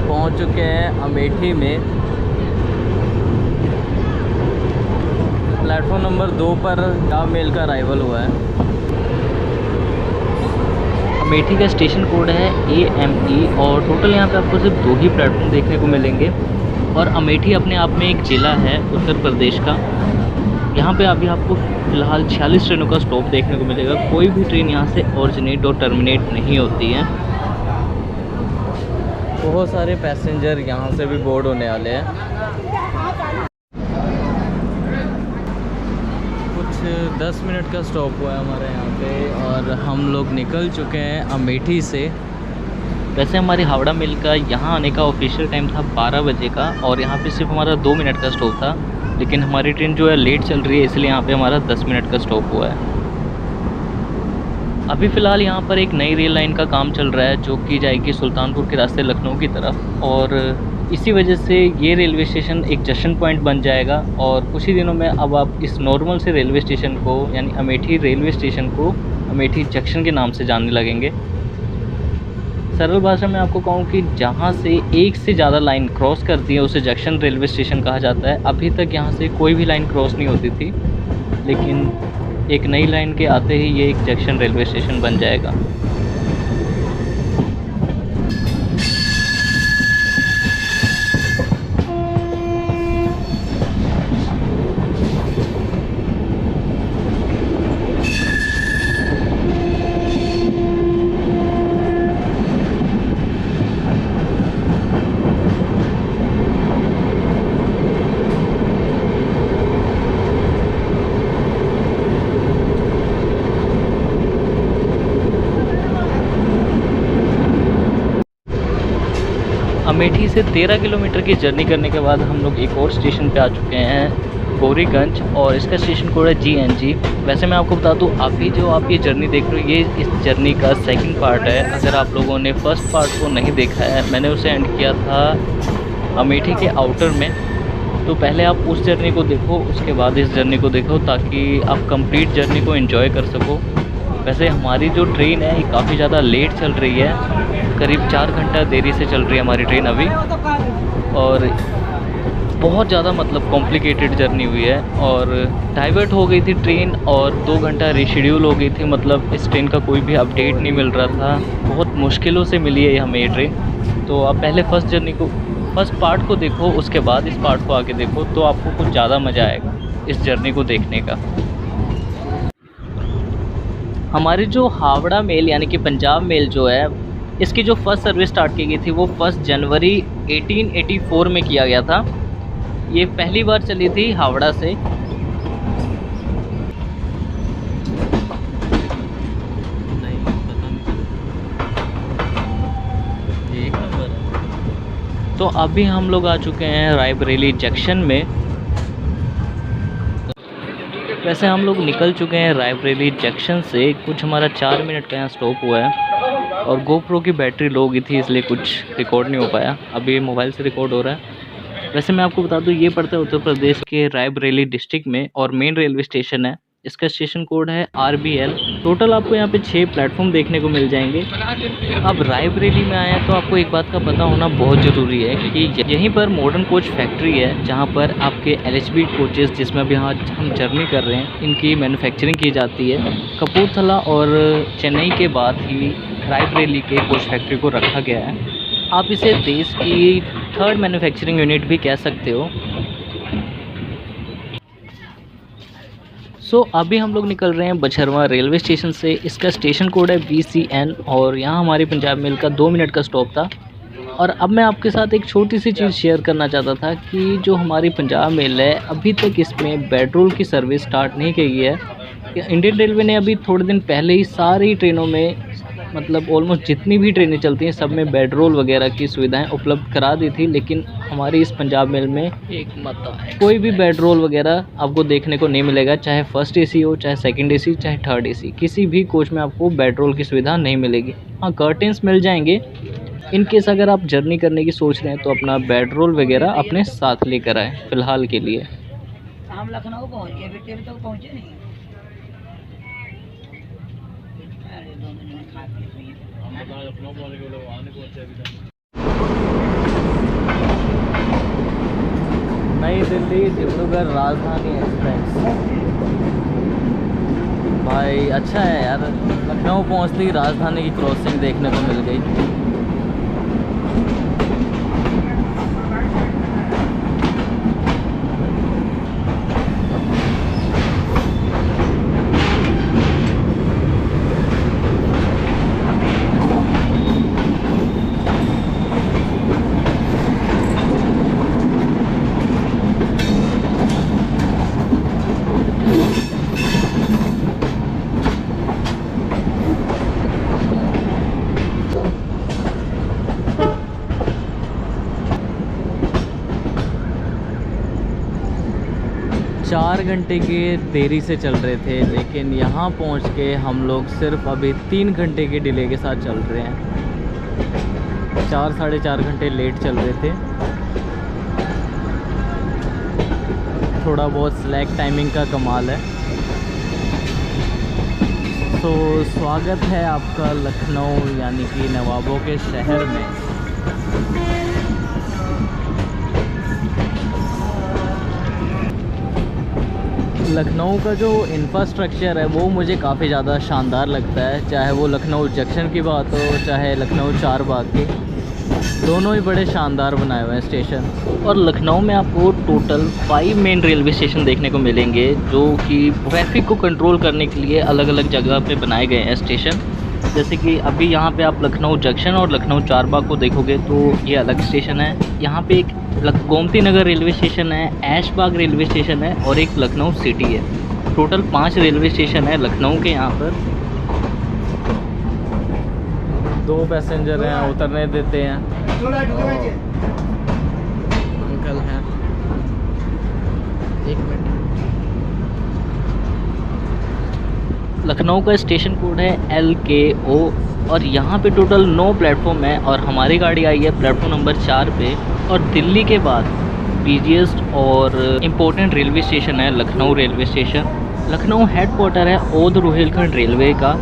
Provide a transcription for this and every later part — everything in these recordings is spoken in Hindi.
पहुंच चुके हैं अमेठी में। प्लेटफॉर्म नंबर 2 पर पंजाब मेल का अराइवल हुआ है। अमेठी का स्टेशन कोड है AME और टोटल यहाँ पे आपको सिर्फ 2 ही प्लेटफॉर्म देखने को मिलेंगे। और अमेठी अपने आप में एक ज़िला है उत्तर प्रदेश का। यहाँ पे अभी आपको फ़िलहाल 46 ट्रेनों का स्टॉप देखने को मिलेगा। कोई भी ट्रेन यहाँ से ओरिजिनेट और टर्मिनेट नहीं होती है। बहुत सारे पैसेंजर यहाँ से भी बोर्ड होने वाले हैं। कुछ 10 मिनट का स्टॉप हुआ है हमारे यहाँ पे और हम लोग निकल चुके हैं अमेठी से। वैसे हमारी हावड़ा मिल का यहाँ आने का ऑफिशियल टाइम था 12 बजे का और यहाँ पे सिर्फ हमारा 2 मिनट का स्टॉप था, लेकिन हमारी ट्रेन जो है लेट चल रही है, इसलिए यहाँ पे हमारा 10 मिनट का स्टॉप हुआ है। अभी फ़िलहाल यहाँ पर एक नई रेल लाइन का काम चल रहा है जो कि जाएगी सुल्तानपुर के रास्ते लखनऊ की तरफ, और इसी वजह से ये रेलवे स्टेशन एक जंक्शन पॉइंट बन जाएगा। और कुछ ही दिनों में अब आप इस नॉर्मल से रेलवे स्टेशन को यानी अमेठी रेलवे स्टेशन को अमेठी जंक्शन के नाम से जानने लगेंगे। सरल भाषा में आपको कहूँ कि जहाँ से एक से ज़्यादा लाइन क्रॉस करती है उसे जंक्शन रेलवे स्टेशन कहा जाता है। अभी तक यहाँ से कोई भी लाइन क्रॉस नहीं होती थी, लेकिन एक नई लाइन के आते ही ये एक जंक्शन रेलवे स्टेशन बन जाएगा। अमेठी से 13 किलोमीटर की जर्नी करने के बाद हम लोग एक और स्टेशन पे आ चुके हैं, गौरीगंज, और इसका स्टेशन कोड है GNG। वैसे मैं आपको बता दूं, अभी जो आप ये जर्नी देख रहे हो ये इस जर्नी का सेकंड पार्ट है। अगर आप लोगों ने फर्स्ट पार्ट को नहीं देखा है, मैंने उसे एंड किया था अमेठी के आउटर में, तो पहले आप उस जर्नी को देखो, उसके बाद इस जर्नी को देखो ताकि आप कंप्लीट जर्नी को एंजॉय कर सको। वैसे हमारी जो ट्रेन है ये काफ़ी ज़्यादा लेट चल रही है, करीब 4 घंटा देरी से चल रही है हमारी ट्रेन अभी, और बहुत ज़्यादा मतलब कॉम्प्लिकेटेड जर्नी हुई है। और डाइवर्ट हो गई थी ट्रेन और 2 घंटा रीशेड्यूल हो गई थी, मतलब इस ट्रेन का कोई भी अपडेट नहीं मिल रहा था। बहुत मुश्किलों से मिली है हमें ये ट्रेन। तो आप पहले फर्स्ट पार्ट को देखो, उसके बाद इस पार्ट को आके देखो तो आपको कुछ ज़्यादा मज़ा आएगा इस जर्नी को देखने का। हमारी जो हावड़ा मेल यानी कि पंजाब मेल जो है, इसकी जो फर्स्ट सर्विस स्टार्ट की गई थी वो 1 जनवरी 1884 में किया गया था। ये पहली बार चली थी हावड़ा से। नहीं पता नहीं, एक नंबर है। तो अभी हम लोग आ चुके हैं रायबरेली जंक्शन में, वैसे हम लोग निकल चुके हैं रायबरेली जंक्शन से। कुछ हमारा 4 मिनट का यहाँ स्टॉप हुआ है और गोप्रो की बैटरी लो गई थी, इसलिए कुछ रिकॉर्ड नहीं हो पाया। अभी मोबाइल से रिकॉर्ड हो रहा है। वैसे मैं आपको बता दूं, ये पड़ता है उत्तर प्रदेश के रायबरेली डिस्ट्रिक्ट में और मेन रेलवे स्टेशन है। इसका स्टेशन कोड है RBL। टोटल आपको यहाँ पे 6 प्लेटफॉर्म देखने को मिल जाएंगे। अब रायबरेली में आए हैं तो आपको एक बात का पता होना बहुत ज़रूरी है कि यहीं पर मॉडर्न कोच फैक्ट्री है, जहाँ पर आपके LHB कोचेस, जिसमें अभी यहाँ हम जर्नी कर रहे हैं, इनकी मैन्युफैक्चरिंग की जाती है। कपूरथला और चेन्नई के बाद ही रायबरेली के कोच फैक्ट्री को रखा गया है। आप इसे देश की 3rd मैन्युफैक्चरिंग यूनिट भी कह सकते हो। अभी हम लोग निकल रहे हैं बछरवा रेलवे स्टेशन से। इसका स्टेशन कोड है BCN और यहाँ हमारी पंजाब मेल का 2 मिनट का स्टॉप था। और अब मैं आपके साथ एक छोटी सी चीज़ शेयर करना चाहता था कि जो हमारी पंजाब मेल है, अभी तक इसमें बेडरोल की सर्विस स्टार्ट नहीं की है। इंडियन रेलवे ने अभी थोड़े दिन पहले ही सारी ट्रेनों में, मतलब ऑलमोस्ट जितनी भी ट्रेनें चलती हैं, सब में बेडरोल वगैरह की सुविधाएं उपलब्ध करा दी थी। लेकिन हमारी इस पंजाब मेल में एक मत कोई भी बेडरोल वगैरह आपको देखने को नहीं मिलेगा। चाहे फर्स्ट AC हो, चाहे सेकंड AC, चाहे थर्ड AC, किसी भी कोच में आपको बेडरोल की सुविधा नहीं मिलेगी। हाँ, कर्टेंस मिल जाएंगे। इन केस अगर आप जर्नी करने की सोच रहे हैं तो अपना बेडरोल वगैरह अपने साथ लेकर आए फ़िलहाल के लिए। हम लखनऊ पहुँच गए, बेटे अभी तक पहुँचे नहीं। नई दिल्ली डिब्रूगढ़ राजधानी एक्सप्रेस। भाई अच्छा है यार, लखनऊ पहुंचते ही राजधानी की क्रॉसिंग देखने को मिल गई। चार घंटे के देरी से चल रहे थे, लेकिन यहाँ पहुँच के हम लोग सिर्फ अभी 3 घंटे के डिले के साथ चल रहे हैं। 4 साढ़े 4 घंटे लेट चल रहे थे। थोड़ा बहुत स्लैक टाइमिंग का कमाल है। तो स्वागत है आपका लखनऊ यानी कि नवाबों के शहर में। लखनऊ का जो इंफ्रास्ट्रक्चर है वो मुझे काफ़ी ज़्यादा शानदार लगता है। चाहे वो लखनऊ जंक्शन की बात हो, चाहे लखनऊ चारबाग की, दोनों ही बड़े शानदार बनाए हुए हैं स्टेशन। और लखनऊ में आपको टोटल 5 मेन रेलवे स्टेशन देखने को मिलेंगे, जो कि ट्रैफिक को कंट्रोल करने के लिए अलग अलग जगह पे बनाए गए हैं स्टेशन। जैसे कि अभी यहाँ पे आप लखनऊ जंक्शन और लखनऊ चारबाग को देखोगे तो ये अलग स्टेशन है। यहाँ पे एक गोमती नगर रेलवे स्टेशन है, ऐशबाग रेलवे स्टेशन है और एक लखनऊ सिटी है। टोटल 5 रेलवे स्टेशन है लखनऊ के यहाँ पर। 2 पैसेंजर हैं, उतरने देते हैं। अंकल हैं, 1 मिनट। लखनऊ का स्टेशन कोड है LKO और यहाँ पे टोटल 9 प्लेटफॉर्म है और हमारी गाड़ी आई है प्लेटफॉर्म नंबर 4 पे। और दिल्ली के बाद बिजीएस्ट और इम्पोर्टेंट रेलवे स्टेशन है Lucknow railway station. Lucknow headquarter है ओध रोहिलखंड रेलवे का।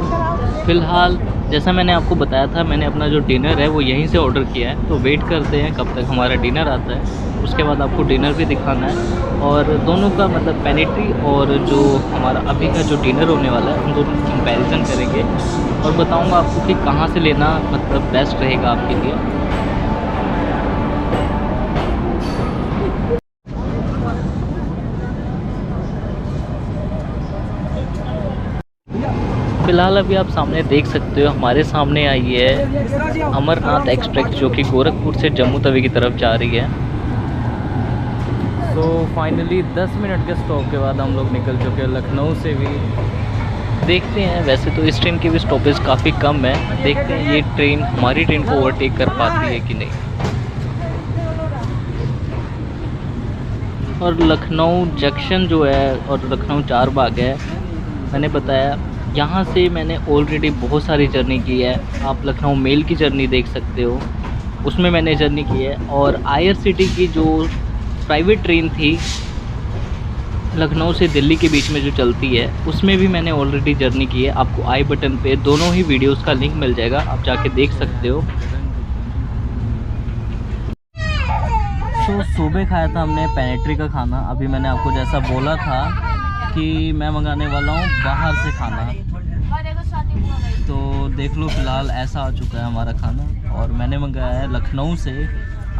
फ़िलहाल जैसा मैंने आपको बताया था, मैंने अपना जो डिनर है वो यहीं से ऑर्डर किया है। तो वेट करते हैं कब तक हमारा डिनर आता है, उसके बाद आपको डिनर भी दिखाना है। और दोनों का मतलब पेनिट्री और जो हमारा अभी का जो डिनर होने वाला है, हम दोनों कंपैरिजन करेंगे और बताऊंगा आपको कि कहाँ से लेना मतलब बेस्ट रहेगा आपके लिए। फ़िलहाल अभी आप सामने देख सकते हो, हमारे सामने आई है अमरनाथ एक्सप्रेस, जो कि गोरखपुर से जम्मू तवी की तरफ जा रही है। तो फाइनली 10 मिनट के स्टॉप के बाद हम लोग निकल चुके हैं लखनऊ से भी। देखते हैं, वैसे तो इस ट्रेन की भी स्टॉपेज काफ़ी कम है। देखते हैं ये ट्रेन हमारी ट्रेन को ओवरटेक कर पाती है कि नहीं। और लखनऊ जंक्शन जो है और लखनऊ चारबाग है, मैंने बताया यहाँ से मैंने ऑलरेडी बहुत सारी जर्नी की है। आप लखनऊ मेल की जर्नी देख सकते हो, उसमें मैंने जर्नी की है। और IRCT की जो प्राइवेट ट्रेन थी लखनऊ से दिल्ली के बीच में जो चलती है, उसमें भी मैंने ऑलरेडी जर्नी की है। आपको आई बटन पे दोनों ही वीडियोस का लिंक मिल जाएगा, आप जाके देख सकते हो। तो सुबह खाया था हमने पेनेट्री का खाना। अभी मैंने आपको जैसा बोला था कि मैं मंगाने वाला हूँ बाहर से खाना, तो देख लो फ़िलहाल ऐसा आ चुका है हमारा खाना। और मैंने मंगाया है लखनऊ से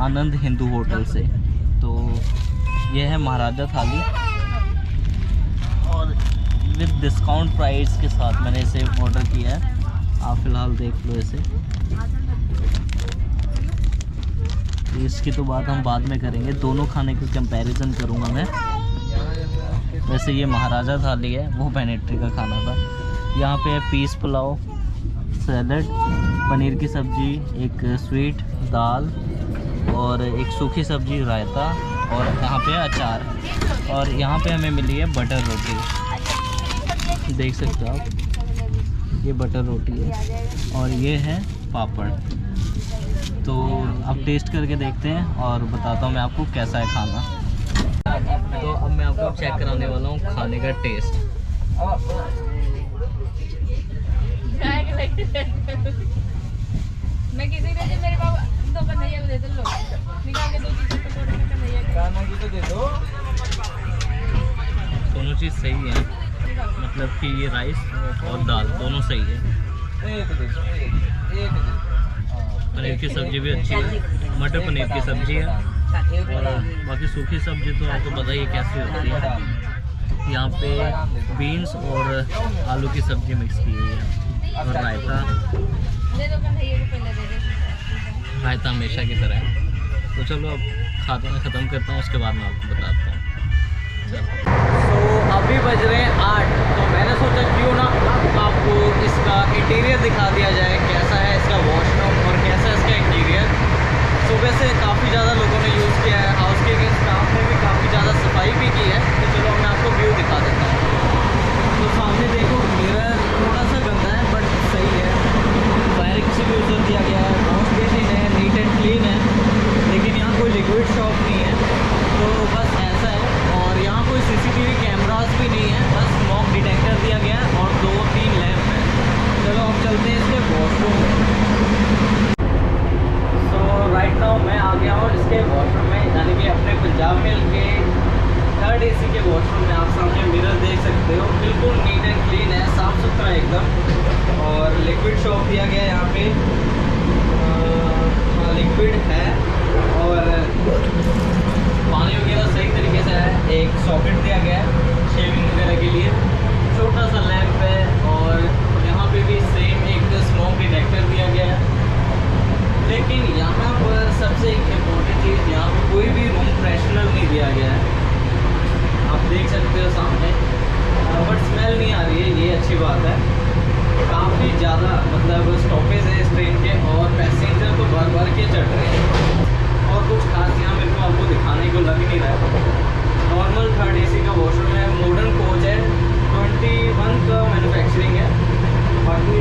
आनंद हिंदू होटल से। तो ये है महाराजा थाली और विद डिस्काउंट प्राइस के साथ मैंने इसे ऑर्डर किया है। आप फ़िलहाल देख लो इसे। इसकी तो बात हम बाद में करेंगे, दोनों खाने का कंपैरिजन करूँगा मैं। वैसे ये महाराजा थाली है, वो पेनेट्री का खाना था। यहाँ पे है पीस पुलाव, सैलड, पनीर की सब्ज़ी, एक स्वीट, दाल और एक सूखी सब्ज़ी, रायता और यहाँ पे अचार। और यहाँ पे हमें मिली है बटर रोटी, देख सकते हो आप, ये बटर रोटी है और ये है पापड़। तो अब टेस्ट करके देखते हैं और बताता हूँ मैं आपको कैसा है खाना। तो अब मैं आपको चेक कराने वाला हूँ खाने का टेस्ट। मैं किसी ने मेरे बाबा दो कन्हैया को दे दो, लो निकाल के 2 चीज़ पकौड़े में कन्हैया गाना की तो दे दो। दोनों चीज़ सही है, मतलब कि ये राइस और दाल दोनों सही है। पनीर की सब्ज़ी भी अच्छी है, मटर पनीर की सब्ज़ी है। और बाकी सूखी सब्ज़ी तो आपको पता ही कैसी होती है। यहाँ पे बीन्स और आलू की सब्ज़ी मिक्स की हुई है और रायता, रायता हमेशा की तरह है। तो चलो अब खाते में ख़त्म करता हूँ, उसके बाद मैं आपको बताता हूँ। तो अभी बज रहे हैं 8, तो मैंने सोचा क्यों ना आपको इसका इंटीरियर दिखा दिया जाए, कैसा है इसका वॉशरूम और कैसा है इसका इंटीरियर। सुबह से काफ़ी ज़्यादा लोगों ने यूज़ किया है, हाउस कीपिंग स्टाफ ने भी काफ़ी ज़्यादा सफाई भी की है। तो चलो मैं आपको व्यू दिखा देता हूँ। तो सामने देखो मिरर थोड़ा सा गंदा है बट सही है, फायर एक्सटिंग्विशर दिया गया है, वॉश बेसिन है, नीट एंड क्लीन है। लेकिन यहाँ कोई लिक्विड शॉप नहीं है, तो बस ऐसा है। और यहाँ कोई CCTV कैमरास भी नहीं है, बस स्मोक डिटेक्टर दिया गया है और 2-3 लैंप है। चलो अब चलते हैं इसके वॉशरूम में। राइट नाउ मैं आ गया हूँ इसके वॉशरूम में, यानी कि अपने पंजाब मिल के 3rd AC के वॉशरूम में। आप सामने मिरर देख सकते हो, बिल्कुल नीट एंड क्लीन है, साफ़ सुथरा एकदम। और लिक्विड शॉप दिया गया है यहाँ पे, लिक्विड है और पानी वगैरह सही तरीके से है। एक सॉकेट दिया गया है शेविंग वगैरह के लिए, छोटा सा लैंप है। और यहाँ पे भी सेम एक स्मोक डिटेक्टर दिया गया है। लेकिन यहाँ पर सबसे इम्पोर्टेंट चीज़, यहाँ पर कोई भी रूम फ्रेशनर नहीं दिया गया है, आप देख सकते हो सामने। बट स्मेल नहीं आ रही है, ये अच्छी बात है। काफ़ी ज़्यादा मतलब स्टॉपेज है इस ट्रेन के और पैसेंजर तो भर भर के चढ़ रहे हैं। और कुछ खास यहाँ मेरे को आपको दिखाने को लग नहीं रहा है। नॉर्मल 3rd AC का वॉशरूम है, मॉडर्न कोच है, 21 का मैन्युफैक्चरिंग है, बाकी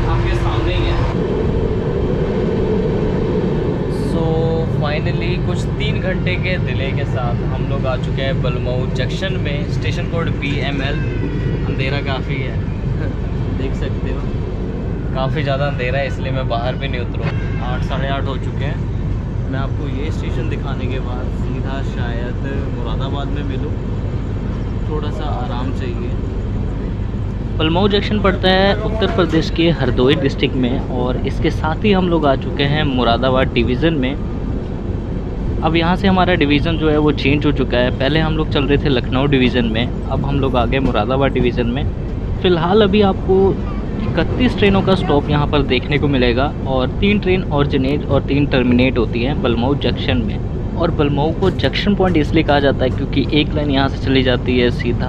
आपके सामने ही है। फाइनली कुछ 3 घंटे के डिले के साथ हम लोग आ चुके हैं बलमऊ जंक्शन में। Station code BML। अंधेरा काफ़ी है देख सकते हो, काफ़ी ज़्यादा अंधेरा है, इसलिए मैं बाहर भी नहीं उतरूँ। 8 साढ़े 8 हो चुके हैं। मैं आपको ये स्टेशन दिखाने के बाद सीधा शायद मुरादाबाद में मिलूँ, थोड़ा सा आराम चाहिए। बलमऊ जंक्शन पड़ता है उत्तर प्रदेश के हरदोई डिस्ट्रिक्ट में और इसके साथ ही हम लोग आ चुके हैं मुरादाबाद डिवीज़न में। अब यहाँ से हमारा डिवीज़न जो है वो चेंज हो चुका है। पहले हम लोग चल रहे थे लखनऊ डिवीज़न में, अब हम लोग आ गए मुरादाबाद डिवीज़न में। फ़िलहाल अभी आपको 31 ट्रेनों का स्टॉप यहाँ पर देखने को मिलेगा और 3 ट्रेन ऑरिजिनेट और 3 टर्मिनेट होती हैं बलमऊ जंक्शन में। और बलमऊ को जंक्शन पॉइंट इसलिए कहा जाता है क्योंकि एक लाइन यहाँ से चली जाती है सीधा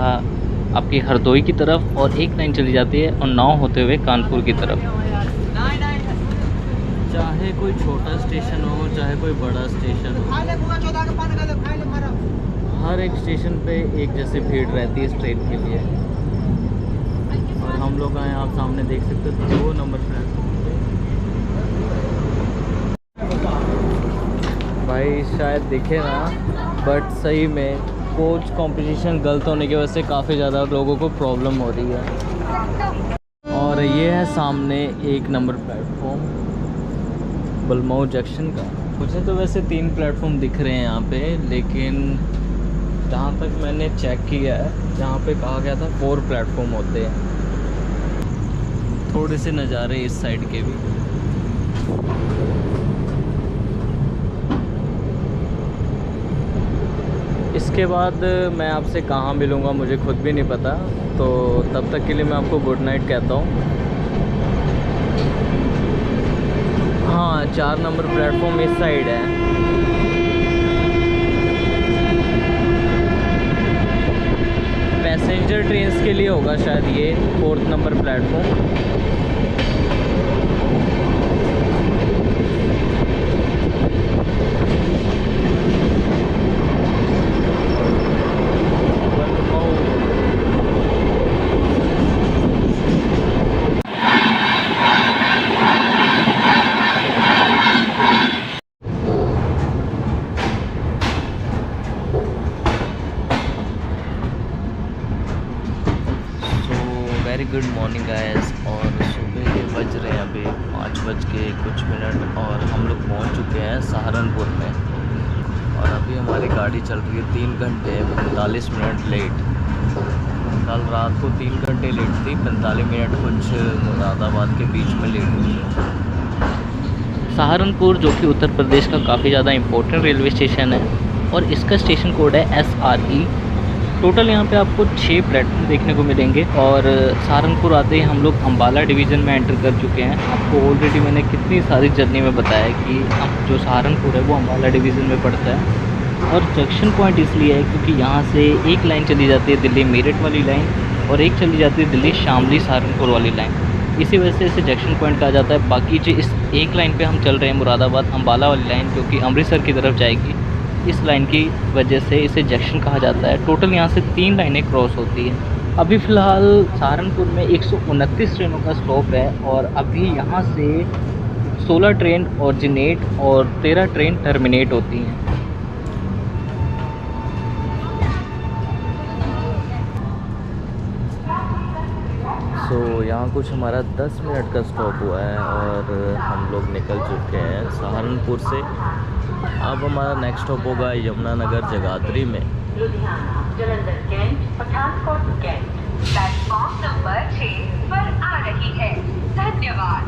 आपकी हरदोई की तरफ और एक लाइन चली जाती है उन्नाव होते हुए कानपुर की तरफ। चाहे कोई छोटा स्टेशन हो चाहे कोई बड़ा स्टेशन हो, हर एक स्टेशन पे एक जैसी भीड़ रहती है इस ट्रेन के लिए। और हम लोग आए, आप सामने देख सकते हो 2 नंबर प्लेटफॉर्म पे। भाई शायद दिखे ना, बट सही में कोच कंपटीशन गलत होने की वजह से काफ़ी ज़्यादा लोगों को प्रॉब्लम हो रही है। और ये है सामने 1 नंबर प्लेटफॉर्म बलमऊ जंक्शन का। मुझे तो वैसे 3 प्लेटफॉर्म दिख रहे हैं यहाँ पे, लेकिन जहाँ तक मैंने चेक किया है जहाँ पे कहा गया था 4 प्लेटफॉर्म होते हैं। थोड़े से नज़ारे इस साइड के भी। इसके बाद मैं आपसे कहाँ मिलूँगा मुझे खुद भी नहीं पता, तो तब तक के लिए मैं आपको गुड नाइट कहता हूँ। हाँ, 4 नंबर प्लेटफॉर्म इस साइड है। पैसेंजर ट्रेन्स के लिए होगा शायद ये 4th number platform. Very good morning guys. और सुबह के बज रहे हैं अभी 5:00 और हम लोग पहुंच चुके हैं सहारनपुर में। और अभी हमारी गाड़ी चल रही है 3 घंटे 45 मिनट लेट। कल रात को 3 घंटे लेट थी, 45 मिनट कुछ मुरादाबाद के बीच में लेट हुई है। सहारनपुर जो कि उत्तर प्रदेश का काफ़ी ज़्यादा इम्पोर्टेंट रेलवे स्टेशन है और इसका स्टेशन कोड है SRE। टोटल यहाँ पे आपको 6 प्लेटफॉर्म देखने को मिलेंगे। और सहारनपुर आते ही हम लोग अम्बाला डिवीज़न में एंटर कर चुके हैं। आपको ऑलरेडी मैंने कितनी सारी जर्नी में बताया कि जो सहारनपुर है वो अम्बाला डिवीज़न में पड़ता है। और जंक्शन पॉइंट इसलिए है क्योंकि यहाँ से एक लाइन चली जाती है दिल्ली मेरठ वाली लाइन और एक चली जाती है दिल्ली शामली सहारनपुर वाली लाइन। इसी वजह से इसे जंक्शन पॉइंट कहा जाता है। बाकी जो इस एक लाइन पे हम चल रहे हैं मुरादाबाद अम्बाला वाली लाइन जो कि अमृतसर की तरफ जाएगी, इस लाइन की वजह से इसे जंक्शन कहा जाता है। टोटल यहाँ से 3 लाइनें क्रॉस होती हैं। अभी फ़िलहाल सहारनपुर में 129 ट्रेनों का स्टॉप है और अभी यहाँ से 16 ट्रेन ऑरिजिनेट और 13 ट्रेन टर्मिनेट होती हैं। तो यहाँ कुछ हमारा 10 मिनट का स्टॉप हुआ है और हम लोग निकल चुके हैं सहारनपुर से। अब हमारा नेक्स्ट स्टॉप होगा यमुनानगर जगाधरी में। Jalandhar cantt Pathankot cantt platform number 6 पर आ रही है। धन्यवाद।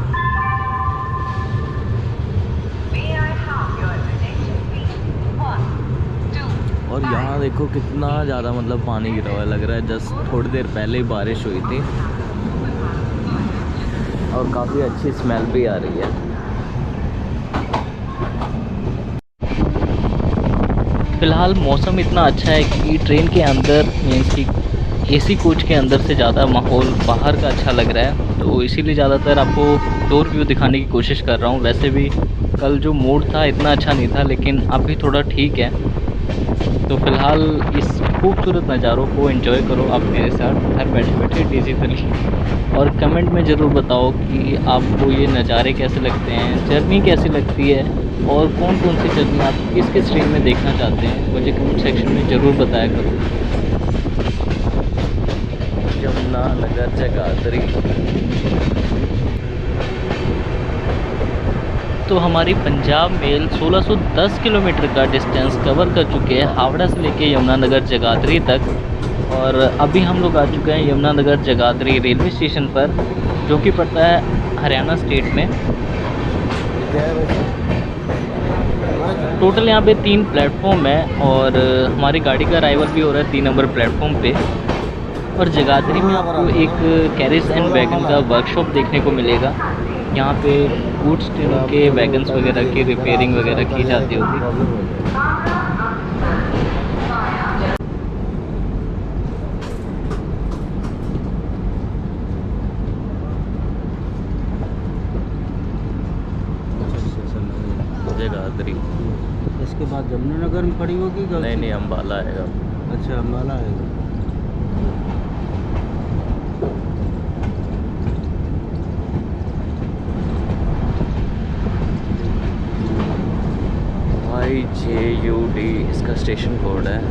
May I have your attention please? 1, 2, और यहाँ देखो कितना ज़्यादा मतलब पानी गिरा हुआ है, लग रहा है जस्ट थोड़ी देर पहले ही बारिश हुई थी। और काफ़ी अच्छी स्मेल भी आ रही है। फ़िलहाल मौसम इतना अच्छा है कि ट्रेन के अंदर मीन्स कि AC कोच के अंदर से ज़्यादा माहौल बाहर का अच्छा लग रहा है, तो इसीलिए ज़्यादातर आपको डोर व्यू दिखाने की कोशिश कर रहा हूँ। वैसे भी कल जो मूड था इतना अच्छा नहीं था, लेकिन अब भी थोड़ा ठीक है। तो फ़िलहाल इस खूबसूरत नज़ारों को एंजॉय करो आप मेरे साथ घर बैठे बैठे डिजिटली। और कमेंट में ज़रूर बताओ कि आपको ये नज़ारे कैसे लगते हैं, जर्नी कैसी लगती है और कौन कौन सी जर्नी आप किस किस ट्रेन में देखना चाहते हैं, मुझे कमेंट सेक्शन में ज़रूर बताया करो। यमुनानगर जगाधरी। तो हमारी पंजाब मेल 1610 किलोमीटर का डिस्टेंस कवर कर चुके हैं हावड़ा से लेके यमुनानगर जगाधरी तक। और अभी हम लोग आ चुके हैं यमुनानगर जगाधरी रेलवे स्टेशन पर, जो कि पड़ता है हरियाणा स्टेट में। टोटल यहाँ पे 3 प्लेटफॉर्म है और हमारी गाड़ी का अराइवल भी हो रहा है 3 नंबर प्लेटफॉर्म पे। और जगाधरी में आपको एक कैरेज एंड वैगन का वर्कशॉप देखने को मिलेगा। यहाँ पे गुड्स ट्रेनों के वैगन्स वगैरह की रिपेयरिंग वगैरह की जाती होगी। जगाधरी। इसके बाद यमुनानगर में खड़ी होगी? नहीं नहीं, अम्बाला आएगा। अच्छा, अम्बाला आएगा। IJUD इसका स्टेशन कोड है।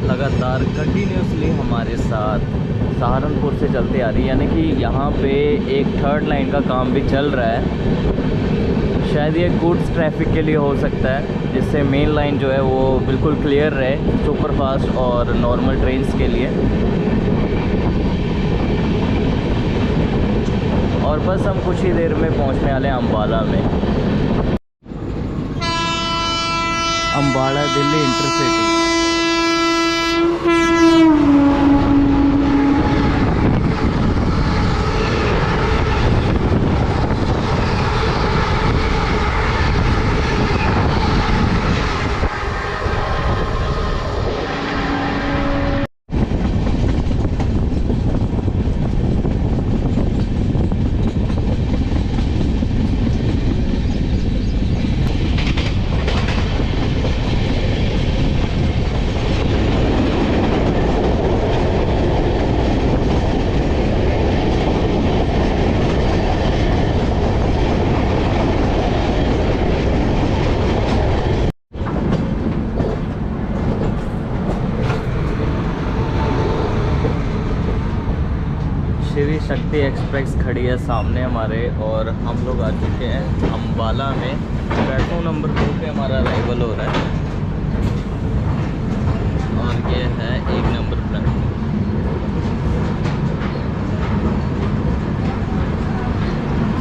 लगातार कंटिन्यूसली हमारे साथ सहारनपुर से चलते आ रही है, यानी कि यहाँ पे एक थर्ड लाइन का काम भी चल रहा है। शायद ये गुड्स ट्रैफिक के लिए हो सकता है, जिससे मेन लाइन जो है वो बिल्कुल क्लियर रहे सुपर फास्ट और नॉर्मल ट्रेन्स के लिए। और बस हम कुछ ही देर में पहुँचने वाले हैं अम्बाला में। अम्बाला दिल्ली इंटरसिटी। श्री शक्ति एक्सप्रेस खड़ी है सामने हमारे, और हम लोग आ चुके हैं अम्बाला में। प्लेटफॉर्म नंबर 2 पे हमारा अराइवल हो रहा है, और ये है 1 नंबर प्लेटफॉर्म।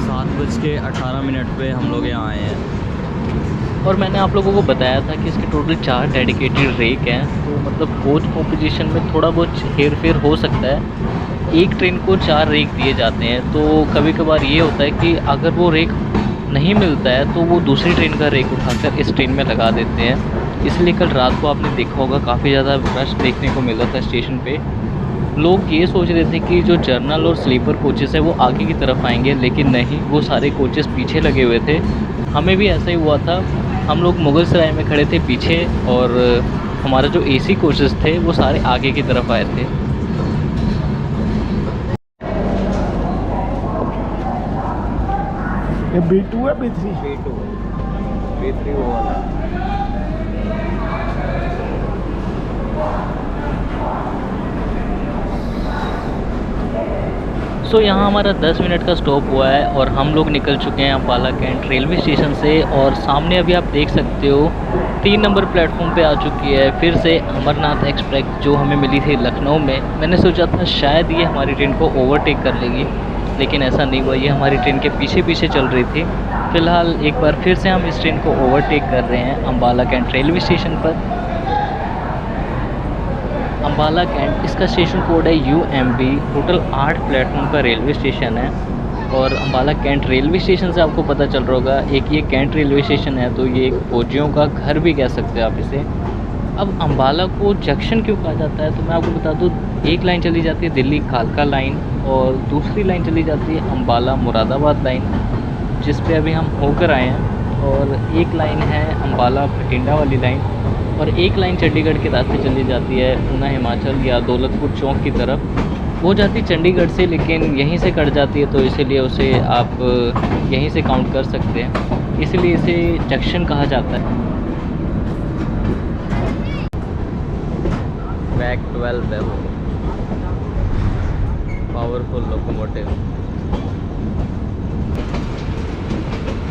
7:18 पे हम लोग यहाँ आए हैं। और मैंने आप लोगों को बताया था कि इसके टोटल 4 डेडिकेटेड रेक हैं, तो मतलब कोच कॉम्पोजिशन में थोड़ा बहुत हेर फेर हो सकता है। एक ट्रेन को 4 रेक दिए जाते हैं, तो कभी कभार ये होता है कि अगर वो रेक नहीं मिलता है तो वो दूसरी ट्रेन का रेक उठाकर इस ट्रेन में लगा देते हैं। इसलिए कल रात को आपने देखा होगा काफ़ी ज़्यादा रश देखने को मिला था स्टेशन पे। लोग ये सोच रहे थे कि जो जर्नल और स्लीपर कोचेस है वो आगे की तरफ आएंगे, लेकिन नहीं, वो सारे कोचेस पीछे लगे हुए थे। हमें भी ऐसा ही हुआ था। हम लोग मुगल सराय में खड़े थे पीछे, और हमारा जो AC कोचेस थे वो सारे आगे की तरफ आए थे। ये B2 है B3? B2 B3 वो वाला। सो यहाँ हमारा 10 मिनट का स्टॉप हुआ है और हम लोग निकल चुके हैं अम्बाला कैंट रेलवे स्टेशन से। और सामने अभी आप देख सकते हो 3 नंबर प्लेटफॉर्म पे आ चुकी है फिर से अमरनाथ एक्सप्रेस, जो हमें मिली थी लखनऊ में। मैंने सोचा था शायद ये हमारी ट्रेन को ओवरटेक कर लेगी, लेकिन ऐसा नहीं हुआ। ये हमारी ट्रेन के पीछे पीछे चल रही थी। फ़िलहाल एक बार फिर से हम इस ट्रेन को ओवरटेक कर रहे हैं अम्बाला कैंट रेलवे स्टेशन पर। अम्बाला कैंट, इसका स्टेशन कोड है UMB। टोटल 8 प्लेटफॉर्म का रेलवे स्टेशन है। और अम्बाला कैंट रेलवे स्टेशन से आपको पता चल रहा होगा, एक ये कैंट रेलवे स्टेशन है तो ये एक फौजियों का घर भी कह सकते हैं आप इसे। अब अम्बाला को जंक्शन क्यों कहा जाता है तो मैं आपको बता दूँ, एक लाइन चली जाती है दिल्ली कालका लाइन और दूसरी लाइन चली जाती है अम्बाला मुरादाबाद लाइन, जिस पे अभी हम होकर आए हैं। और एक लाइन है अम्बाला भटिंडा वाली लाइन और एक लाइन चंडीगढ़ के रास्ते चली जाती है ऊना हिमाचल या दौलतपुर चौक की तरफ। वो जाती चंडीगढ़ से लेकिन यहीं से कट जाती है, तो इसीलिए उसे आप यहीं से काउंट कर सकते हैं, इसलिए इसे जंक्शन कहा जाता है। बैक 12 है वो, पावरफुल लोकोमोटिव।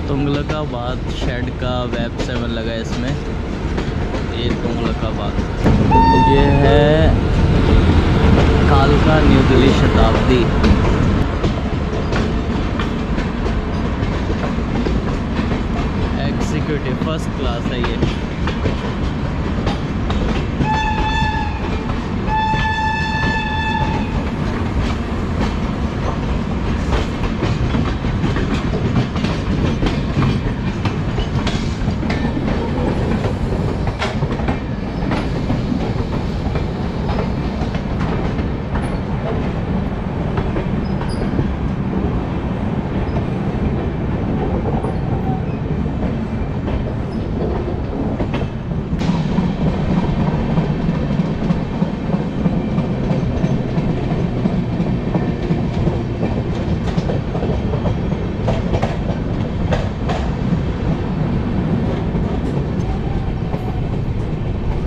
तुगलकाबाद शेड का वेब 7 लगा है इसमें। ये तुगलकाबाद, ये है कालका new Delhi Shatabdi. Executive first class है ये।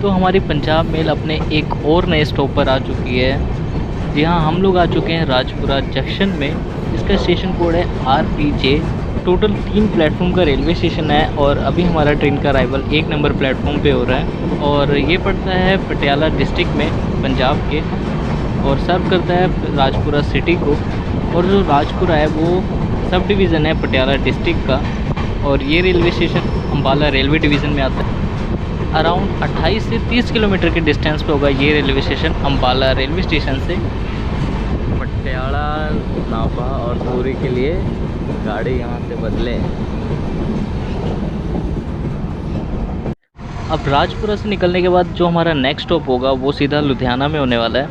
तो हमारी पंजाब मेल अपने एक और नए स्टॉप पर आ चुकी है। जी हाँ, हम लोग आ चुके हैं राजपुरा जंक्शन में। इसका स्टेशन कोड है RPJ। टोटल 3 प्लेटफॉर्म का रेलवे स्टेशन है और अभी हमारा ट्रेन का अराइवल 1 नंबर प्लेटफॉर्म पे हो रहा है। और ये पड़ता है पटियाला डिस्ट्रिक्ट में पंजाब के और सर्व करता है राजपुरा सिटी को। और जो राजपुरा है वो सब डिवीज़न है पटियाला डिस्ट्रिक्ट का और ये railway station Ambala railway division में आता है। अराउंड 28 से 30 किलोमीटर के डिस्टेंस पे होगा ये railway station Ambala railway station से। पटियाला नाभा और दूरी के लिए गाड़ी यहाँ से बदले। अब राजपुरा से निकलने के बाद जो हमारा नेक्स्ट स्टॉप होगा वो सीधा लुधियाना में होने वाला है।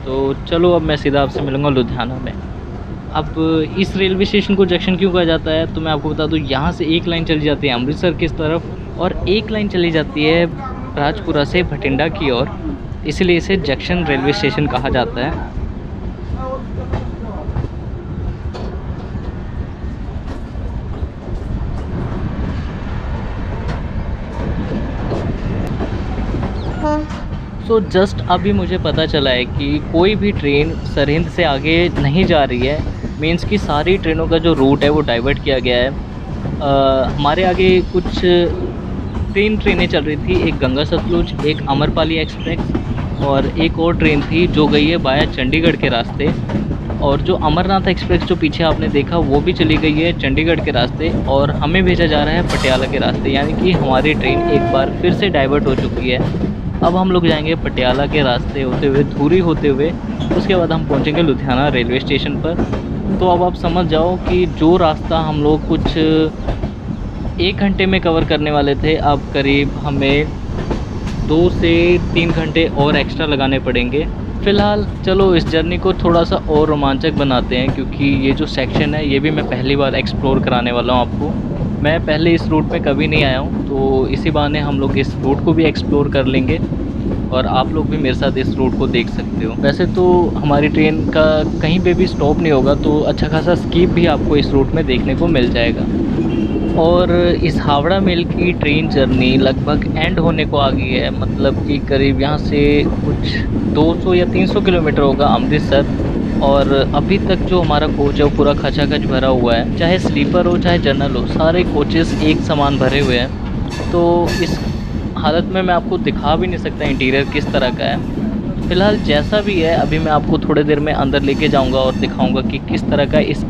तो चलो अब मैं सीधा आपसे मिलूँगा लुधियाना में। अब इस रेलवे स्टेशन को जंक्शन क्यों कहा जाता है तो मैं आपको बता दूं, यहाँ से एक लाइन चली जाती है अमृतसर की तरफ और एक लाइन चली जाती है राजपुरा से भटिंडा की ओर, इसलिए इसे जंक्शन रेलवे स्टेशन कहा जाता है। सो जस्ट अभी मुझे पता चला है कि कोई भी ट्रेन सरहिंद से आगे नहीं जा रही है। मीन्स कि सारी ट्रेनों का जो रूट है वो डाइवर्ट किया गया है। हमारे आगे कुछ 3 ट्रेनें चल रही थी, एक गंगा सतलुज, एक अमरपाली एक्सप्रेस और एक और ट्रेन थी जो गई है बाया चंडीगढ़ के रास्ते। और जो अमरनाथ एक्सप्रेस जो पीछे आपने देखा वो भी चली गई है चंडीगढ़ के रास्ते और हमें भेजा जा रहा है पटियाला के रास्ते, यानी कि हमारी ट्रेन एक बार फिर से डाइवर्ट हो चुकी है। अब हम लोग जाएंगे पटियाला के रास्ते होते हुए, धूरी होते हुए, उसके बाद हम पहुंचेंगे लुधियाना रेलवे स्टेशन पर। तो अब आप समझ जाओ कि जो रास्ता हम लोग कुछ 1 घंटे में कवर करने वाले थे, अब करीब हमें 2 से 3 घंटे और एक्स्ट्रा लगाने पड़ेंगे। फ़िलहाल चलो इस जर्नी को थोड़ा सा और रोमांचक बनाते हैं, क्योंकि ये जो सेक्शन है ये भी मैं पहली बार एक्सप्लोर कराने वाला हूँ आपको। मैं पहले इस रूट पे कभी नहीं आया हूँ, तो इसी बहाने हम लोग इस रूट को भी एक्सप्लोर कर लेंगे। और आप लोग भी मेरे साथ इस रूट को देख सकते हो। वैसे तो हमारी ट्रेन का कहीं पे भी स्टॉप नहीं होगा, तो अच्छा खासा स्कीप भी आपको इस रूट में देखने को मिल जाएगा। और इस हावड़ा मेल की ट्रेन जर्नी लगभग एंड होने को आ गई है, मतलब कि करीब यहाँ से कुछ 200 या 300 किलोमीटर होगा अमृतसर। और अभी तक जो हमारा कोच है वो पूरा खचाखच भरा हुआ है, चाहे स्लीपर हो चाहे जनरल हो, सारे कोचेस एक समान भरे हुए हैं। तो इस हालत में मैं आपको दिखा भी नहीं सकता इंटीरियर किस तरह का है। फ़िलहाल जैसा भी है, अभी मैं आपको थोड़ी देर में अंदर लेके जाऊंगा और दिखाऊंगा कि किस तरह का इस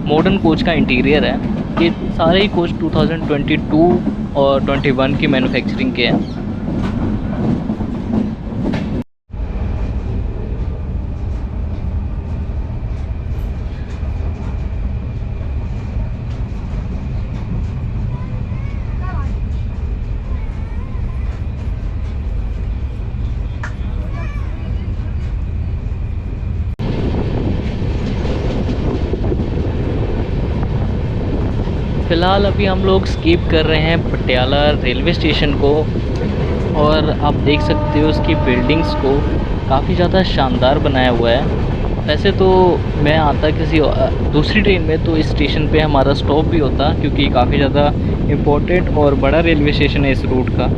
मॉडर्न कोच का इंटीरियर है। ये सारे ही कोच 2022 और 21 की मैन्युफैक्चरिंग के हैं। फ़िलहाल अभी हम लोग स्किप कर रहे हैं पटियाला रेलवे स्टेशन को, और आप देख सकते हो उसकी बिल्डिंग्स को, काफ़ी ज़्यादा शानदार बनाया हुआ है। वैसे तो मैं आता किसी दूसरी ट्रेन में तो इस स्टेशन पे हमारा स्टॉप भी होता, क्योंकि काफ़ी ज़्यादा इम्पोर्टेंट और बड़ा रेलवे स्टेशन है इस रूट का।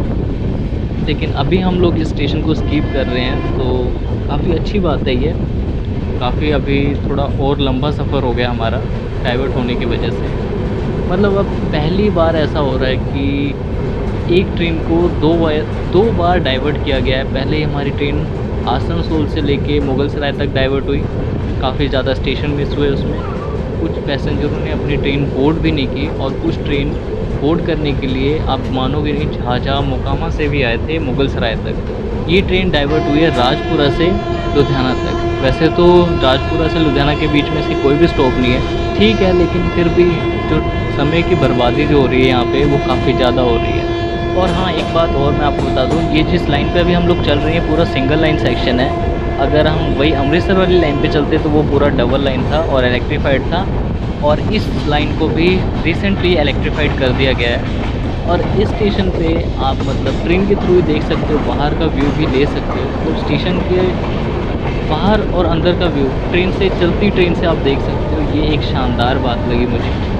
लेकिन अभी हम लोग इस स्टेशन को स्किप कर रहे हैं, तो काफ़ी अच्छी बात है ये। काफ़ी अभी थोड़ा और लंबा सफ़र हो गया हमारा डाइवर्ट होने की वजह से। मतलब अब पहली बार ऐसा हो रहा है कि एक ट्रेन को दो बार डाइवर्ट किया गया है। पहले हमारी ट्रेन आसनसोल से लेके मुगलसराय तक डाइवर्ट हुई, काफ़ी ज़्यादा स्टेशन मिस हुए उसमें। कुछ पैसेंजरों ने अपनी ट्रेन बोर्ड भी नहीं की, और कुछ ट्रेन बोर्ड करने के लिए आप मानोगे नहीं, झाझा मोकामा से भी आए थे मुगलसराय तक। ये ट्रेन डाइवर्ट हुई है राजपुरा से लुधियाना तक। वैसे तो राजपुरा से लुधियाना के बीच में इसकी कोई भी स्टॉप नहीं है, ठीक है, लेकिन फिर भी जो समय की बर्बादी जो हो रही है यहाँ पे वो काफ़ी ज़्यादा हो रही है। और हाँ, एक बात और मैं आपको बता दूँ, ये जिस लाइन पे अभी हम लोग चल रहे हैं पूरा सिंगल लाइन सेक्शन है। अगर हम वही अमृतसर वाली लाइन पे चलते तो वो पूरा डबल लाइन था और इलेक्ट्रीफाइड था, और इस लाइन को भी रिसेंटली इलेक्ट्रीफाइड कर दिया गया है। और इस स्टेशन पे आप मतलब ट्रेन के थ्रू ही देख सकते हो, बाहर का व्यू भी ले सकते हो। तो स्टेशन के बाहर और अंदर का व्यू ट्रेन से, चलती ट्रेन से आप देख सकते हो। ये एक शानदार बात लगी मुझे।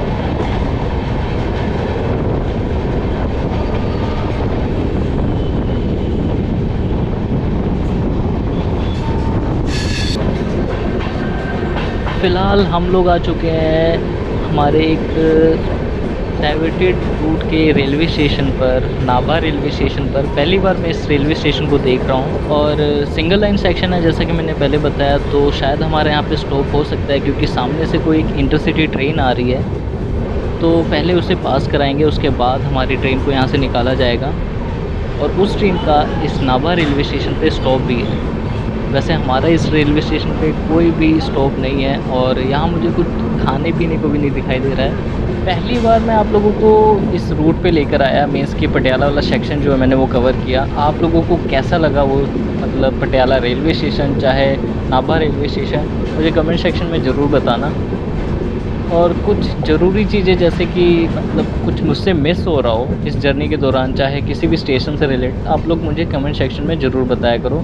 फ़िलहाल हम लोग आ चुके हैं हमारे एक डाइवर्टेड रूट के रेलवे स्टेशन पर, नाभा रेलवे स्टेशन पर। पहली बार मैं इस रेलवे स्टेशन को देख रहा हूँ, और सिंगल लाइन सेक्शन है जैसा कि मैंने पहले बताया। तो शायद हमारे यहाँ पे स्टॉप हो सकता है, क्योंकि सामने से कोई एक इंटरसिटी ट्रेन आ रही है, तो पहले उसे पास कराएंगे, उसके बाद हमारी ट्रेन को यहाँ से निकाला जाएगा। और उस ट्रेन का इस नाभा रेलवे स्टेशन पर स्टॉप भी है। वैसे हमारा इस रेलवे स्टेशन पे कोई भी स्टॉप नहीं है, और यहाँ मुझे कुछ खाने पीने को भी नहीं दिखाई दे रहा है। पहली बार मैं आप लोगों को इस रूट पे लेकर आया, मीन्स की पटियाला वाला सेक्शन जो है मैंने वो कवर किया। आप लोगों को कैसा लगा वो, मतलब पटियाला रेलवे स्टेशन चाहे नाभा रेलवे स्टेशन, मुझे कमेंट सेक्शन में ज़रूर बताना। और कुछ ज़रूरी चीज़ें जैसे कि मतलब कुछ मुझसे मिस हो रहा हो इस जर्नी के दौरान, चाहे किसी भी स्टेशन से रिलेटेड, आप लोग मुझे कमेंट सेक्शन में ज़रूर बताया करो,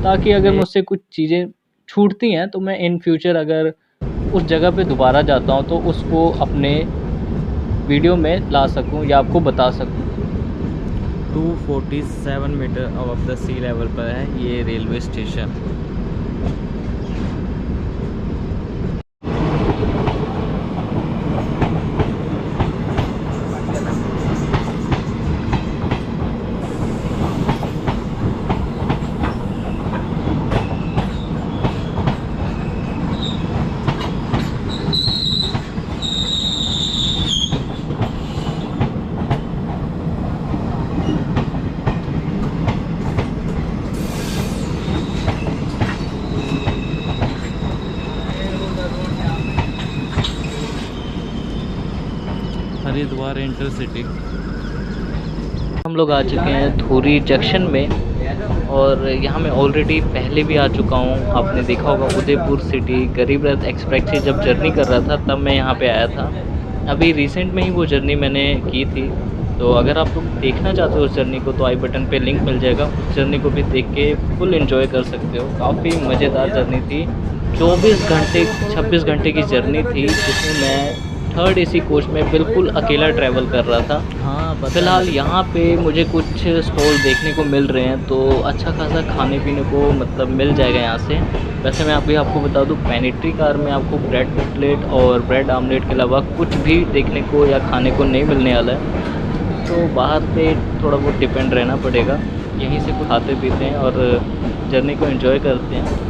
ताकि अगर मुझसे कुछ चीज़ें छूटती हैं तो मैं इन फ्यूचर अगर उस जगह पे दोबारा जाता हूँ तो उसको अपने वीडियो में ला सकूँ या आपको बता सकूँ। 247 metre above the sea level पर है ये रेलवे स्टेशन। हरिद्वार इंटरसिटी। हम लोग आ चुके हैं धुरी जंक्शन में, और यहाँ मैं ऑलरेडी पहले भी आ चुका हूँ। आपने देखा होगा उदयपुर सिटी गरीब रथ एक्सप्रेस से जब जर्नी कर रहा था तब मैं यहाँ पे आया था। अभी रिसेंट में ही वो जर्नी मैंने की थी, तो अगर आप लोग देखना चाहते हो उस जर्नी को तो आई बटन पे लिंक मिल जाएगा, उस जर्नी को भी देख के फुल एंजॉय कर सकते हो। काफ़ी मज़ेदार जर्नी थी। 24 घंटे 26 घंटे की जर्नी थी जिसमें मैं 3rd AC कोच में बिल्कुल अकेला ट्रैवल कर रहा था। हाँ फ़िलहाल यहाँ पे मुझे कुछ स्टॉल देखने को मिल रहे हैं, तो अच्छा खासा खाने पीने को मतलब मिल जाएगा यहाँ से। वैसे मैं अभी आपको बता दूँ पेनिट्री कार में आपको ब्रेड कटलेट और ब्रेड आमलेट के अलावा कुछ भी देखने को या खाने को नहीं मिलने वाला है, तो बाहर पे थोड़ा बहुत डिपेंड रहना पड़ेगा। यहीं से कुछ खाते पीते हैं और जर्नी को एंजॉय करते हैं।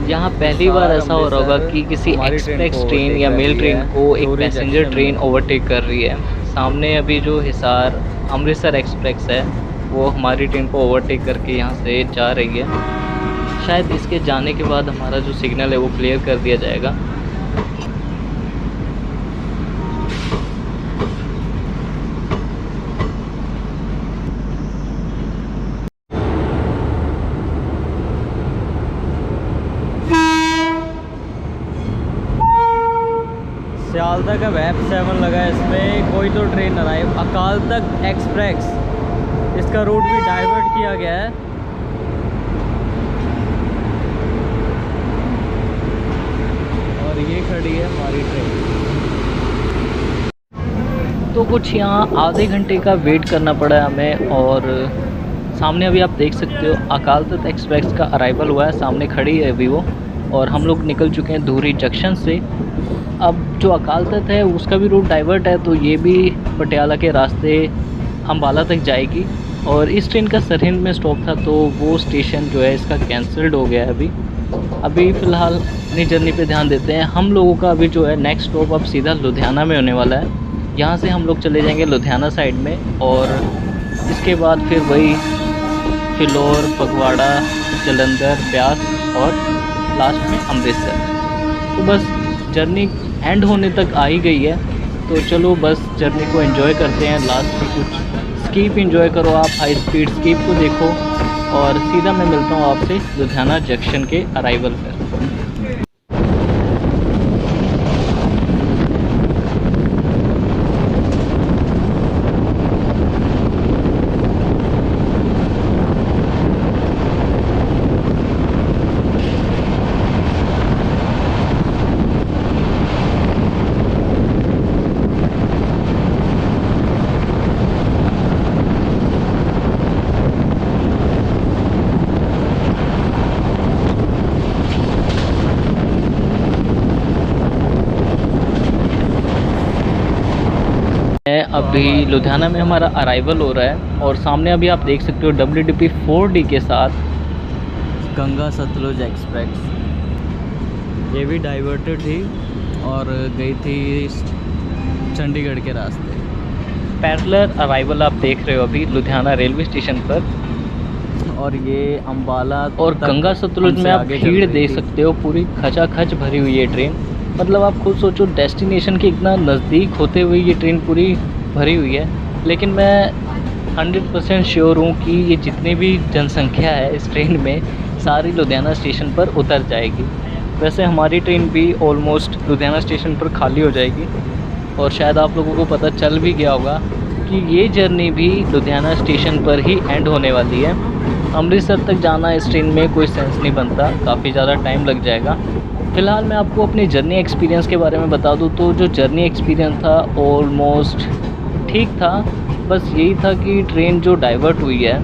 यहाँ पहली बार ऐसा हो रहा होगा कि किसी एक्सप्रेस ट्रेन या मेल ट्रेन को एक पैसेंजर ट्रेन ओवरटेक कर रही है। सामने अभी जो हिसार अमृतसर एक्सप्रेस है वो हमारी ट्रेन को ओवरटेक करके यहाँ से जा रही है। शायद इसके जाने के बाद हमारा जो सिग्नल है वो क्लियर कर दिया जाएगा। सियालदह का वेब 7 लगा है, इसमें कोई तो ट्रेन आ रहा है अकाल तख्त एक्सप्रेस। इसका रूट भी डाइवर्ट किया गया है। और ये खड़ी है हमारी ट्रेन। तो कुछ यहाँ आधे घंटे का वेट करना पड़ा है हमें, और सामने अभी आप देख सकते हो अकाल तख्त एक्सप्रेस का अराइवल हुआ है। सामने खड़ी है अभी वो, और हम लोग निकल चुके हैं धूरी जंक्शन से। अब जो अकाल तख्त है उसका भी रूट डाइवर्ट है, तो ये भी पटियाला के रास्ते अम्बाला तक जाएगी। और इस ट्रेन का सरहिंद में स्टॉप था, तो वो स्टेशन जो है इसका कैंसल्ड हो गया है। अभी फ़िलहाल अपनी जर्नी पे ध्यान देते हैं। हम लोगों का अभी जो है नेक्स्ट स्टॉप अब सीधा लुधियाना में होने वाला है। यहाँ से हम लोग चले जाएंगे लुधियाना साइड में, और इसके बाद फिर वही फिलौर, फगवाड़ा, जालंधर, ब्यास और लास्ट में अमृतसर। तो बस जर्नी एंड होने तक आ ही गई है, तो चलो बस जर्नी को एंजॉय करते हैं। लास्ट में कुछ स्कीप एंजॉय करो आप, हाई स्पीड स्कीप को देखो, और सीधा मैं मिलता हूँ आपसे लुधियाना जंक्शन के अराइवल पर। अभी लुधियाना में हमारा अराइवल हो रहा है, और सामने अभी आप देख सकते हो WDP 4D के साथ गंगा सतलुज एक्सप्रेस। ये भी डाइवर्टेड थी और गई थी चंडीगढ़ के रास्ते। पैरेलल अराइवल आप देख रहे हो अभी लुधियाना रेलवे स्टेशन पर। और ये अम्बाला और गंगा सतलुज में आप भीड़ देख सकते हो, पूरी खचाखच भरी हुई है ट्रेन। मतलब आप खुद सोचो डेस्टिनेशन के इतना नज़दीक होते हुए ये ट्रेन पूरी भरी हुई है। लेकिन मैं 100% श्योर हूँ कि ये जितनी भी जनसंख्या है इस ट्रेन में सारी लुधियाना स्टेशन पर उतर जाएगी। वैसे हमारी ट्रेन भी ऑलमोस्ट लुधियाना स्टेशन पर खाली हो जाएगी, और शायद आप लोगों को पता चल भी गया होगा कि ये जर्नी भी लुधियाना स्टेशन पर ही एंड होने वाली है। अमृतसर तक जाना इस ट्रेन में कोई सेंस नहीं बनता, काफ़ी ज़्यादा टाइम लग जाएगा। फ़िलहाल मैं आपको अपनी जर्नी एक्सपीरियंस के बारे में बता दूं तो जो जर्नी एक्सपीरियंस था ऑलमोस्ट ठीक था। बस यही था कि ट्रेन जो डाइवर्ट हुई है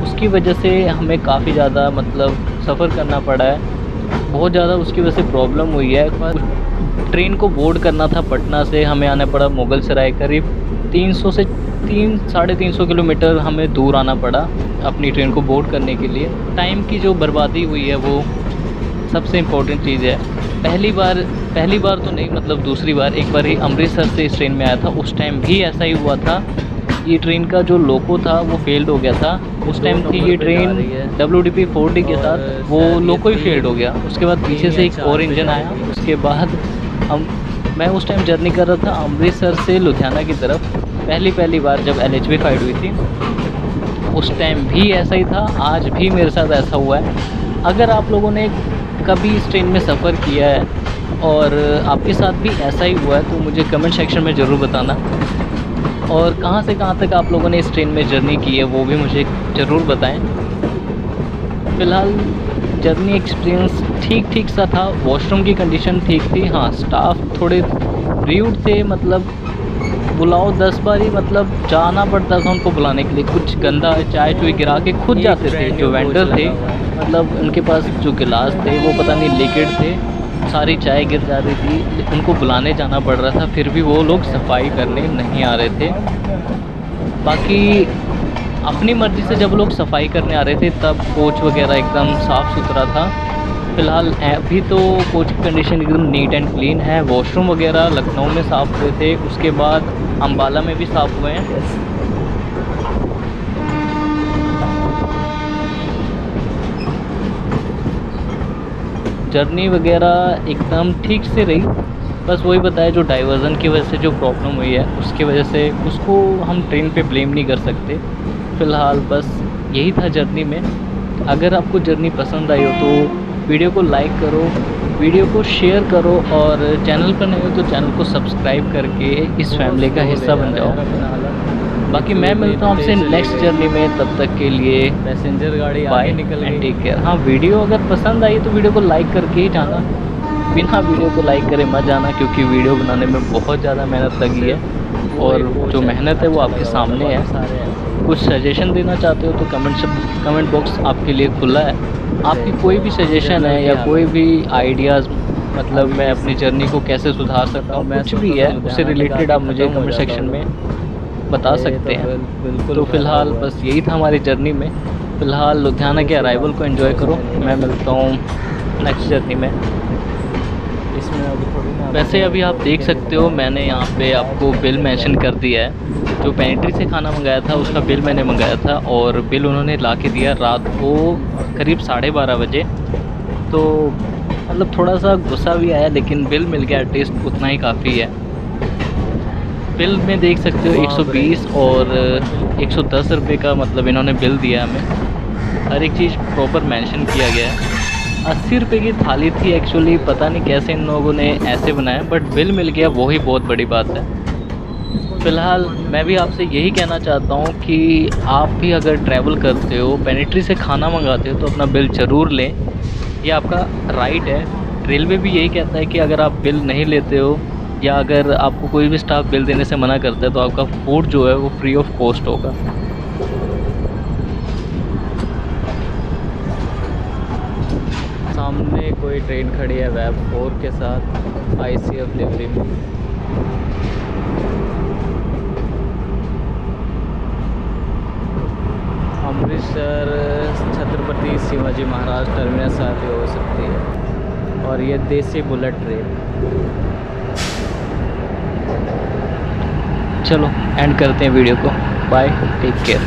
उसकी वजह से हमें काफ़ी ज़्यादा मतलब सफ़र करना पड़ा है, बहुत ज़्यादा उसकी वजह से प्रॉब्लम हुई है। ट्रेन को बोर्ड करना था पटना से, हमें आना पड़ा मुगल सराय। करीब 300 से 300-350 किलोमीटर हमें दूर आना पड़ा अपनी ट्रेन को बोर्ड करने के लिए। टाइम की जो बर्बादी हुई है वो सबसे इम्पोर्टेंट चीज़ है, पहली बार तो नहीं, मतलब दूसरी बार, एक बार ही अमृतसर से इस ट्रेन में आया था, उस टाइम भी ऐसा ही हुआ था। ये ट्रेन का जो लोको था वो फेल्ड हो गया था। उस टाइम थी ये ट्रेन WDP 4D के साथ, वो लोको ही फेल्ड हो गया। उसके बाद पीछे से एक और इंजन आया। उसके बाद मैं उस टाइम जर्नी कर रहा था अमृतसर से लुधियाना की तरफ, पहली बार जब LHB फाइट हुई थी, उस टाइम भी ऐसा ही था। आज भी मेरे साथ ऐसा हुआ है। अगर आप लोगों ने कभी इस ट्रेन में सफ़र किया है और आपके साथ भी ऐसा ही हुआ है तो मुझे कमेंट सेक्शन में ज़रूर बताना। और कहाँ से कहाँ तक आप लोगों ने इस ट्रेन में जर्नी की है वो भी मुझे ज़रूर बताएं। फ़िलहाल जर्नी एक्सपीरियंस ठीक सा था। वॉशरूम की कंडीशन ठीक थी। हाँ, स्टाफ थोड़े रूड थे, मतलब बुलाओ 10 बार ही मतलब जाना पड़ता था उनको बुलाने के लिए। कुछ गंदा चाय चुई गिरा के खुद जाते थे। जो वेंडर थे, मतलब उनके पास जो गिलास थे वो पता नहीं लिक्विड थे, सारी चाय गिर जा रही थी, उनको बुलाने जाना पड़ रहा था, फिर भी वो लोग सफाई करने नहीं आ रहे थे। बाकी अपनी मर्ज़ी से जब लोग सफाई करने आ रहे थे तब कोच वगैरह एकदम साफ़ सुथरा था। फ़िलहाल अभी तो कोच की कंडीशन एकदम नीट एंड क्लीन है। वॉशरूम वगैरह लखनऊ में साफ़ हुए थे, उसके बाद अम्बाला में भी साफ़ हुए हैं। जर्नी वगैरह एकदम ठीक से रही। बस वही बताया, जो डाइवर्जन की वजह से जो प्रॉब्लम हुई है उसकी वजह से उसको हम ट्रेन पे ब्लेम नहीं कर सकते। फ़िलहाल बस यही था जर्नी में। अगर आपको जर्नी पसंद आई हो तो वीडियो को लाइक करो, वीडियो को शेयर करो, और चैनल पर नहीं हो तो चैनल को सब्सक्राइब करके इस फैमिली का हिस्सा बन जाओ। बाकी मैं मिलता हूँ आपसे नेक्स्ट जर्नी में, तब तक के लिए पैसेंजर गाड़ी बाय आगे निकल एंड गई। Take care. हाँ, वीडियो अगर पसंद आई तो वीडियो को लाइक करके ही जाना, बिना वीडियो को लाइक करे मत जाना, क्योंकि वीडियो बनाने में बहुत ज़्यादा मेहनत लगी है और जो मेहनत है वो आपके सामने है। कुछ सजेशन देना चाहते हो तो कमेंट बॉक्स आपके लिए खुला है। आपकी कोई भी सजेशन है या कोई भी आइडियाज़, मतलब मैं अपनी जर्नी को कैसे सुधार सकता हूँ, कुछ भी है उससे रिलेटेड आप मुझे कमेंट सेक्शन में बता सकते हैं। तो फ़िलहाल बस यही था हमारी जर्नी में। फ़िलहाल लुधियाना के अराइवल को एंजॉय करो। मैं मिलता हूँ नेक्स्ट जर्नी में। इसमें अभी थोड़ी ना वैसे अभी आप देख सकते हो मैंने यहाँ पे आपको बिल मेंशन कर दिया है। जो पेनिट्री से खाना मंगाया था उसका बिल मैंने मंगाया था और बिल उन्होंने ला के दिया रात को करीब 12:30 बजे। तो मतलब थोड़ा सा गुस्सा भी आया, लेकिन बिल मिल गया, एटलीस्ट उतना ही काफ़ी है। बिल में देख सकते हो 120 और 110 रुपये का मतलब इन्होंने बिल दिया हमें। हर एक चीज़ प्रॉपर मेंशन किया गया है। 80 रुपये की थाली थी एक्चुअली, पता नहीं कैसे इन लोगों ने ऐसे बनाया, बट बिल मिल गया, वही बहुत बड़ी बात है। फ़िलहाल मैं भी आपसे यही कहना चाहता हूँ कि आप भी अगर ट्रैवल करते हो, पेनिट्री से खाना मंगाते हो तो अपना बिल ज़रूर लें, ये आपका राइट है। रेलवे भी यही कहता है कि अगर आप बिल नहीं लेते हो या अगर आपको कोई भी स्टाफ बिल देने से मना करता है तो आपका फूड जो है वो फ्री ऑफ कॉस्ट होगा। सामने कोई ट्रेन खड़ी है वेब 4 के साथ ICF डिलीवरी में। अमृतसर छत्रपति शिवाजी महाराज टर्मिनस से आती हो सकती है, और ये देसी बुलेट ट्रेन। चलो एंड करते हैं वीडियो को। Bye, take care.